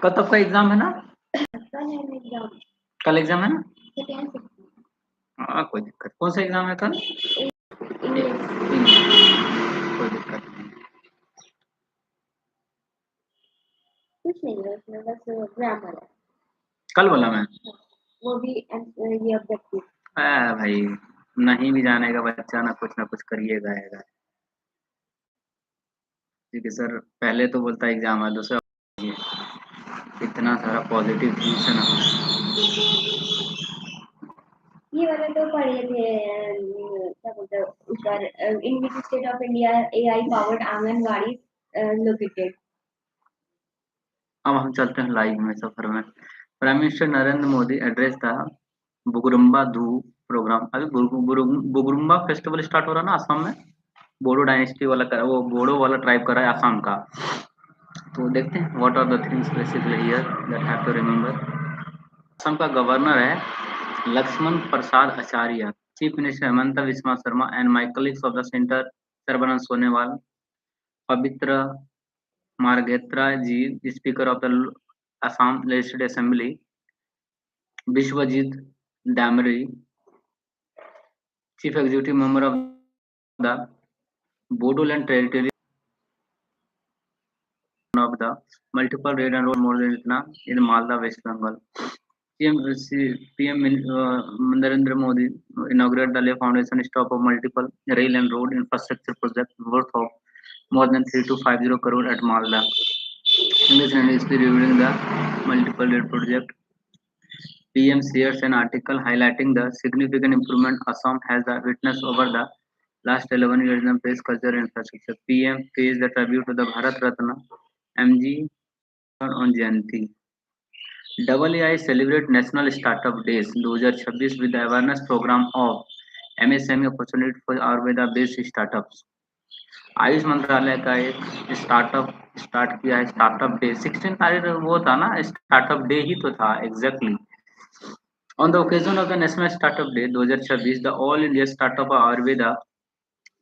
कल तो आपका एग्जाम है ना? कल एग्जाम है ना? कोई दिक्कत, कौन सा एग्जाम है कल? कोई दिक्कत नहीं। कुछ नहीं है उसमें, बस ग्रामर है। कल बोला मैं, वो भी ये ऑब्जेक्टिव। भाई नहीं भी जानेगा बच्चा ना कुछ करिएगा। ठीक है सर, पहले तो बोलता एग्जाम है, दूसरा इतना सारा पॉजिटिव थिंग्स है ना। ये वाले तो पढ़े थे, क्या बोलते हैं उस बार, in which state of India AI powered anganwadi located. अब हम चलते हैं लाइव में सफर में। Prime minister Narendra Modi address था बुगुरुम्बा धू प्रोग्राम। अभी बुगुरुम्बा फेस्टिवल स्टार्ट हो रहा है ना असम में, बोडो डायनेस्टी वाला वो बोडो वाला ट्राइब का है असम का। तो देखते हैं what are the things basically here that have to remember. Assam का गवर्नर है Lakshman Prasad Acharya, chief minister Himanta Biswa Sarma and my colleagues of the centre Sarbananda Sonowal, Pabitra Margherita ji, speaker of the Assam Legislative Assembly, Bishwajit Damri, Chief Executive Member of the Bodoland Territory of the multiple red and road more than itna in Malda, West Bengal. PM Narendra Modi inaugurated the lay foundation stop of multiple rail and road infrastructure projects worth of more than 3250 crore at Malda. In this and is reviewing the multiple rail project. PM shares an article highlighting the significant improvement Assam has witnessed over the last 11 years in space culture infrastructure. PM pays the tribute to the Bharat Ratna MG on Jayanti. AAI celebrate National Startup Days 2026 with the awareness program of MSME opportunity for Ayurveda based startups. Ayush मंत्रालय का एक startup start किया है, startup day 16 तारीख वो था ना, startup day ही तो था exactly. On the occasion of the National Startup Day 2026, the All India Startup Ayurveda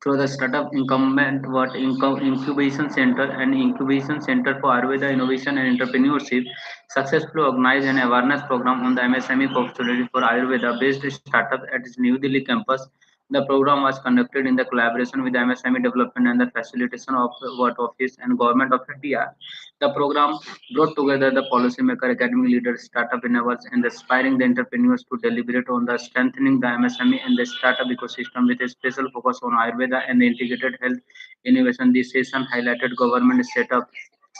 through the Startup Incumbent Incubation Center and Incubation Center for Ayurveda Innovation and Entrepreneurship successfully organized an awareness program on the MSME opportunity for Ayurveda-based startup at its New Delhi campus. The program was conducted in the collaboration with the MSME Development and the Facilitation of World Office and Government of India. The program brought together the policymaker, academic leaders, startup innovators, and aspiring the entrepreneurs to deliberate on the strengthening the MSME and the startup ecosystem with a special focus on Ayurveda and integrated health innovation. This session highlighted government setup,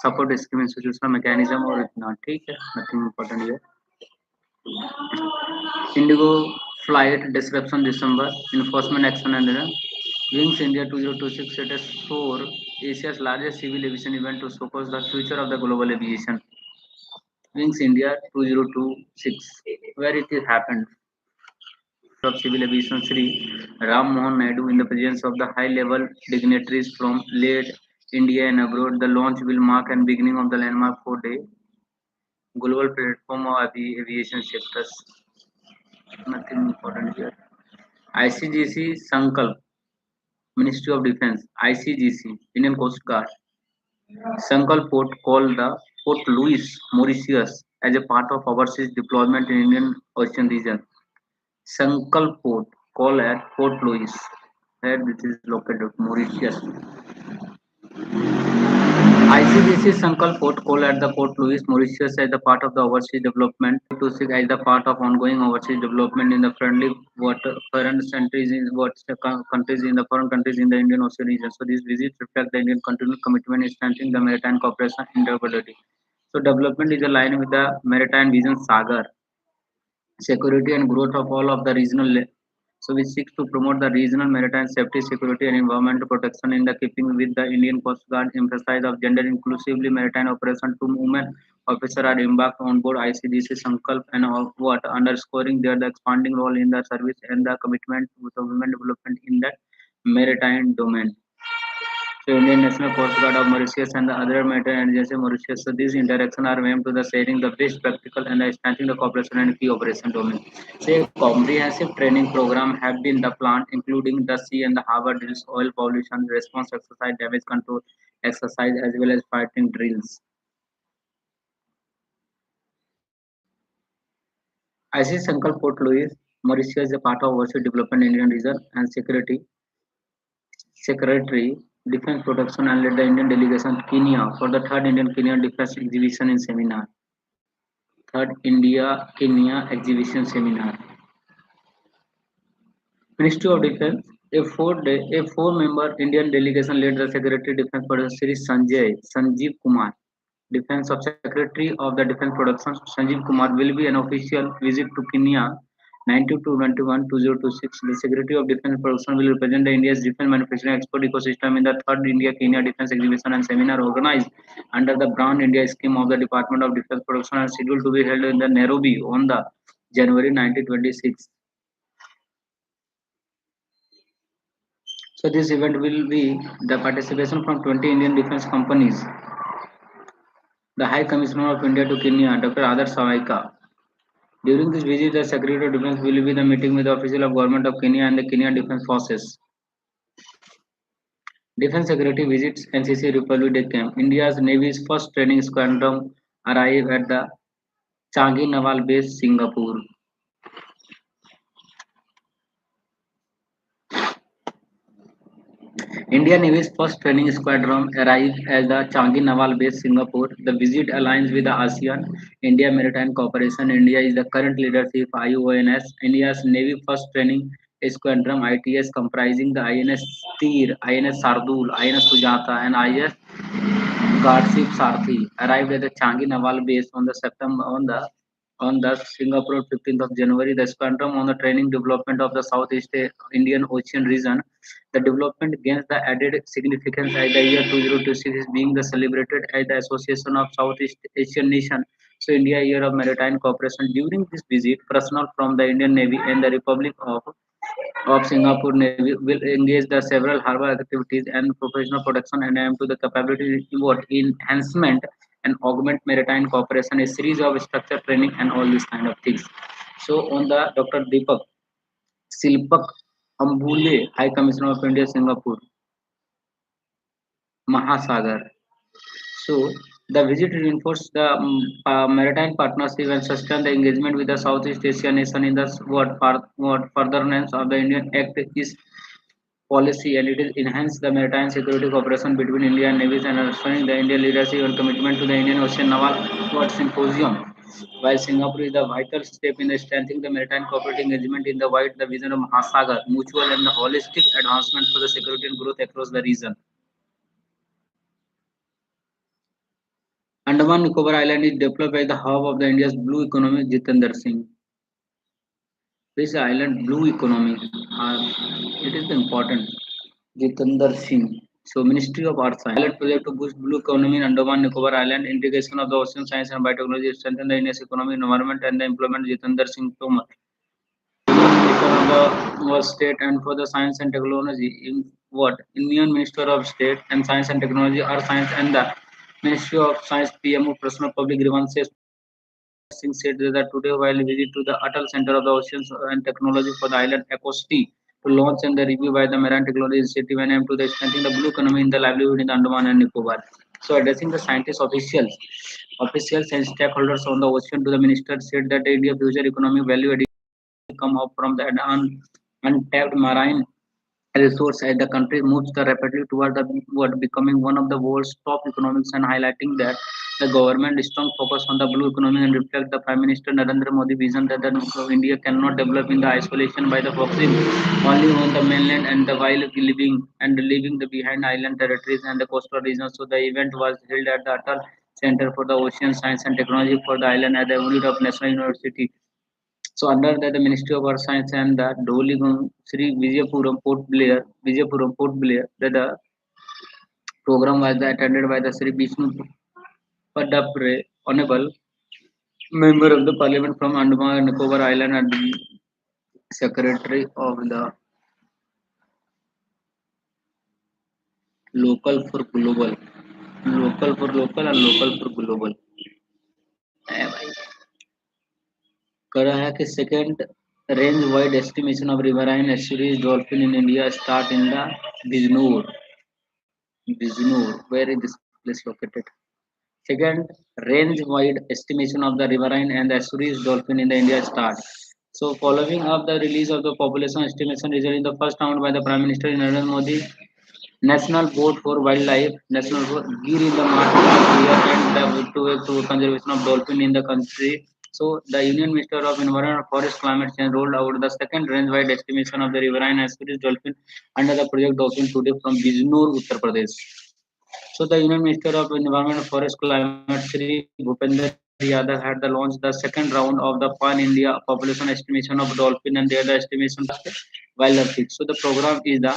support scheme, institutional mechanism और इतना ठीक है, nothing important here. Indigo flight disruption December enforcement action and Wings India 2026 set as 4 Asia's largest civil aviation event to showcase the future of the global aviation. Wings India 2026, where it is happened. Of Civil Aviation Sri Ram Mohan Naidu in the presence of the high-level dignitaries from late India and abroad. The launch will mark and beginning of the landmark 4-day global platform of aviation sectors. Nothing important here. ICGC Sankalp, Ministry of Defence, ICGC, Indian Coast Guard. Sankalp Port called the Port Louis, Mauritius, as a part of overseas deployment in Indian Ocean region. Sankalp Port, called at Port Louis, where this is located, Mauritius. ICGC Sankalp Port, called at the Port Louis, Mauritius, as the part of the overseas development to seek as the part of ongoing overseas development in the friendly water foreign countries in countries in the foreign countries in the Indian Ocean region. So this visit reflects the Indian continued commitment in strengthening the maritime cooperation interoperability. So development is aligned with the maritime vision Sagar, security and growth of all of the regional. So we seek to promote the regional maritime safety, security and environmental protection in the keeping with the Indian Coast Guard emphasize of gender inclusively maritime operation. Two women officers are embarked on board ICDC Sankalp and what underscoring their the expanding role in the service and the commitment to the women development in the maritime domain. So Indian National Coast Guard of Mauritius and the other maritime agencies of Mauritius. So these interactions are aimed to the sharing the best practical and the strengthening the cooperation and key operation domain. So a comprehensive training program have been the plant, including the sea and the harbor drills, oil pollution response exercise, damage control exercise, as well as fighting drills. ICC Uncle Port Louis, Mauritius is a part of Overseas Development Indian Region and Secretary Defense Production and led the Indian delegation to Kenya for the third Indian Kenya Defense Exhibition and Seminar. Third India Kenya Exhibition Seminar. Ministry of Defense, a four-member Indian delegation led the Secretary Defense Production Sri Sanjeev Kumar. Defense of Secretary of the Defense Production Sanjeev Kumar will be an official visit to Kenya 92-21-2026. The Secretary of Defense Production will represent the India's defense manufacturing export ecosystem in the third India-Kenya Defense Exhibition and Seminar organized under the Brown India scheme of the Department of Defense Production and scheduled to be held in the Nairobi on the January 1926. So this event will be the participation from 20 Indian defense companies. The High Commissioner of India to Kenya, Dr. Adar Savaika. During this visit, the Secretary of Defense will be the meeting with the official of Government of Kenya and the Kenyan Defense Forces. Defense Secretary visits NCC Republic Day Camp. India's Navy's first training squadron arrive at the Changi Naval Base, Singapore. Indian Navy's first training squadron arrived at the Changi Naval Base, Singapore. The visit aligns with the ASEAN India Maritime Cooperation. India is the current leadership IONS. India's Navy first training squadron ITS comprising the INS Tir, INS Sardul, INS Sujata, and IS Guardship Sarthi arrived at the Changi Naval Base on the Singapore 15th of January. The squadron on the training development of the Southeast Indian Ocean region. The development gains the added significance as the year 2026 is being the celebrated as the Association of Southeast Asian Nation. So India Year of Maritime Cooperation. During this visit, personnel from the Indian Navy and the Republic of Singapore Navy will engage the several harbor activities and professional protection and aim to the capability enhancement and augment maritime cooperation, a series of structured training and all these kind of things. So on the Dr. Deepak Silpak Ambule, High Commissioner of India Singapore, Mahasagar. So the visit reinforced the maritime partnership and sustain the engagement with the Southeast Asian nation in the furtherance of the Indian Act is policy, and it is enhance the maritime security cooperation between India and navies and understanding the Indian leadership and commitment to the Indian Ocean Naval World Symposium. While Singapore is a vital step in strengthening the maritime cooperating engagement in the wide the vision of Mahasagar, mutual and holistic advancement for the security and growth across the region. Andaman Nicobar Island is developed as the hub of the India's blue economy. Jitendra Singh. This island blue economy, it is important. Jitendra Singh. So, Ministry of Earth Science. Pilot project to boost blue economy in Andaman Nicobar Island, integration of the ocean science and biotechnology, strengthen the India's economy, environment, and the employment. Jitendra Singh Tomar. Speaker of the was State and for the Science and Technology in what? Indian Minister of State and Science and Technology, Earth Science, and the Ministry of Science, PMO, Personal Public Grievances. Singh said that today, while visit to the Atal Center of the Oceans and Technology for the island Acosti to launch and the review by the Marine Technology Initiative and aim to the strengthening the blue economy in the livelihood in the Andaman and Nicobar. So, addressing the scientists, officials and stakeholders on the ocean to the minister said that the India future economic value addition will come up from the untapped marine resource as the country moves rapidly toward becoming one of the world's top economies and highlighting that the government's strong focus on the blue economy and reflect the Prime Minister Narendra Modi vision that India cannot develop in the isolation by the focusing only on the mainland and the while leaving the behind island territories and the coastal regions. So the event was held at the Atal Center for the Ocean Science and Technology for the island at the unit of National University. So under the Ministry of Earth Science and the Dholigunge Sri Vijayapuram Port Blair, the program was attended by the Sri Vishnu Padapre, Honorable Member of the Parliament from Andaman and Nicobar Island and the Secretary of the Local for Global. Local for local and local for global. करा है कि second range wide estimation of riverine estuaries dolphin in India start in the Bijnoor. Bijnoor, where is this place located? Second, range-wide estimation of the riverine and the estuaries dolphin in the India start. So, following up the release of the population estimation result in the first round by the Prime Minister Narendra Modi, National Board for Wildlife, National Board Gir in the March last year, and the to conservation of dolphin in the country. So, the Union Minister of Environment, Forest, Climate Change rolled out the second range-wide estimation of the riverine and estuaries dolphin under the Project Dolphin today from Bijnor, Uttar Pradesh. So the Union Minister of Environment, Forest, Climate, Shri Bhupender Yadav had the launched the second round of the Pan India population estimation of dolphin and the other estimation of wildlife fix. So the program is the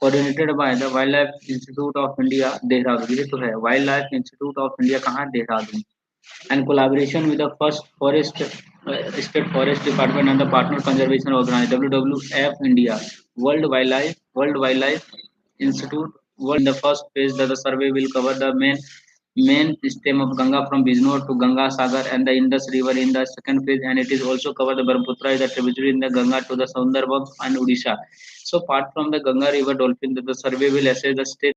coordinated by the Wildlife Institute of India, Dehradun. ये तो है Wildlife Institute of India कहाँ Dehradun and collaboration with the first forest state forest department and the partner conservation organization WWF India World Wildlife Institute World in the first phase that the survey will cover the main stem of Ganga from Bijnor to Ganga Sagar and the Indus River in the second phase, and it is also cover the Brahmaputra is the tributary in the Ganga to the Sundarbans and Odisha. So apart from the Ganga River dolphin, the survey will assess the state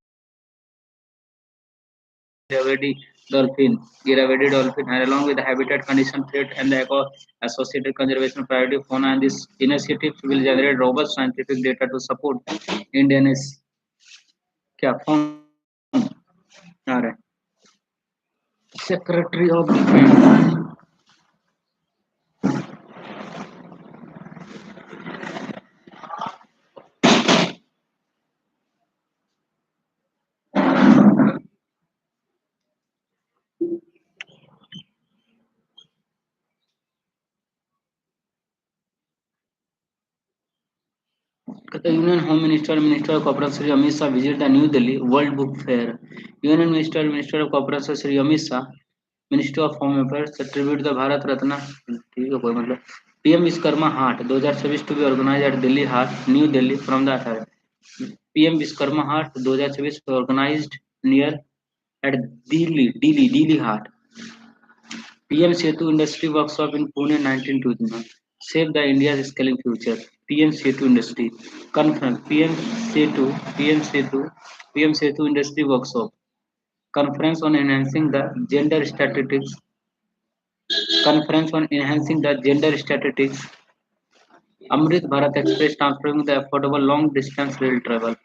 Irrawaddy dolphin, and along with the habitat condition threat and the associated conservation priority fauna, and this initiative will generate robust scientific data to support Indian क्या phone आ रहा है Secretary of Defense. The Union Home Minister, Minister of Cooperation Shri Amit Shah visit the New Delhi World Book Fair. Union Minister, Minister of Cooperation Shri Amit Shah, Minister of Home Affairs, tribute the Bharat Ratna. ठीक है कोई मतलब PM Vishkarma Haat 2026 to be organized at Delhi Haat, New Delhi from the PM Vishkarma Haat 2026 organized near at Delhi Haat. PM Setu Industry Workshop in Pune 1929. Save the India's Scaling Future. PM Setu Industry Conference. PM Setu Industry Workshop. Conference on enhancing the gender statistics. Conference on enhancing the gender statistics. Amrit Bharat Express transforming the affordable long distance rail travel.